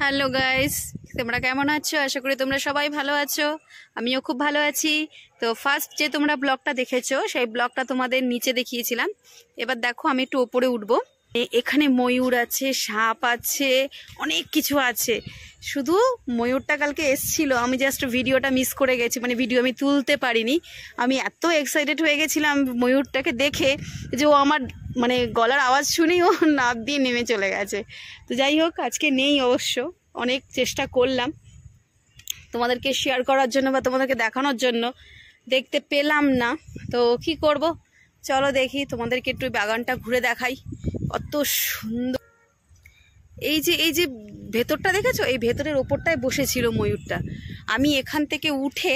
Hello guys, তোমরা কেমন আছো? আশা করি তোমরা সবাই ভালো আছো। আমিও খুব ভালো আছি। তো ফার্স্ট যে তোমরা ব্লগটা দেখেছো সেই ব্লগটা তোমাদের নিচে দেখিয়েছিলাম। এবার দেখো আমি একটু ওপরে উঠবো। এখানে ময়ূর আছে, সাপ আছে, অনেক কিছু আছে। শুধু ময়ূরটা কালকে এসছিল, আমি জাস্ট ভিডিওটা মিস করে গেছি, মানে ভিডিও আমি তুলতে পারিনি। আমি এত এক্সাইটেড হয়ে গেছিলাম ময়ূরটাকে দেখে যে ও আমার মানে গলার আওয়াজ শুনেই ও নাক দিয়ে নেমে চলে গেছে। তো যাই হোক, আজকে নেই অবশ্য। অনেক চেষ্টা করলাম তোমাদেরকে শেয়ার করার জন্য বা তোমাদেরকে দেখানোর জন্য, দেখতে পেলাম না। তো কি করব, চলো দেখি তোমাদেরকে একটু বাগানটা ঘুরে দেখাই। কত সুন্দর! এই যে ভেতরটা দেখেছো? এই ভেতরের ওপরটায় বসেছিল ময়ূরটা। আমি এখান থেকে উঠে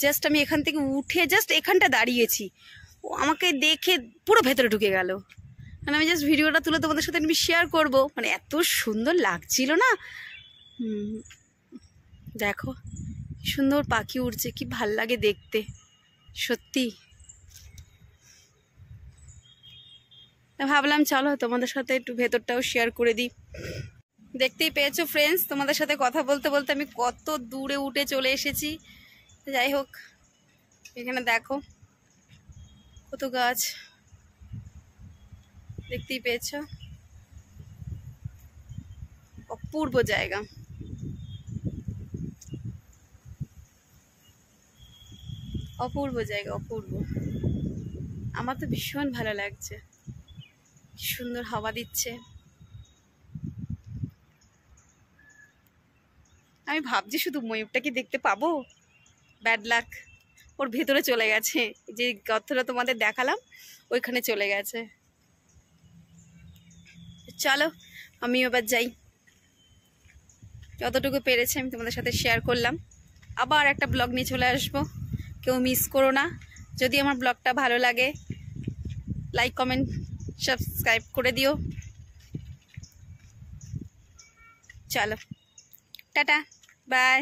জাস্ট এখানটা দাঁড়িয়েছি, ও আমাকে দেখে পুরো ভেতরে ঢুকে গেল। মানে আমি জাস্ট ভিডিওটা তুলে তোমাদের সাথে আমি শেয়ার করব, মানে এত সুন্দর লাগছিল না। দেখো কি সুন্দর পাখি উড়ছে, কি ভাল লাগে দেখতে সত্যি। ভাবলাম চলো তোমাদের সাথে একটু ভেতরটাও শেয়ার করে দিই। দেখতেই পেয়েছো ফ্রেন্ডস, তোমাদের সাথে কথা বলতে বলতে আমি কত দূরে উঠে চলে এসেছি। যাই হোক, এখানে দেখো কত গাছ, দেখতেই পেয়েছো। অপূর্ব জায়গা, অপূর্ব জায়গা, অপূর্ব। আমার তো ভীষণ ভালো লাগছে, সুন্দর হাওয়া দিচ্ছে। আমি ভাবছি শুধু ময়ূরটাকে দেখতে পাবো, ব্যাড লাক, ওর ভেতরে চলে গেছে। যে গর্তটা তোমাদের দেখালাম ওইখানে চলে গেছে। চলো আমি এবার যাই, যতটুকু পেরেছি আমি তোমাদের সাথে শেয়ার করলাম। আবার একটা ব্লগ নিয়ে চলে আসবো, কেউ মিস করো না। যদি আমার ব্লগটা ভালো লাগে লাইক কমেন্ট সাবস্ক্রাইব করে দিও। চলো টাটা, বাই।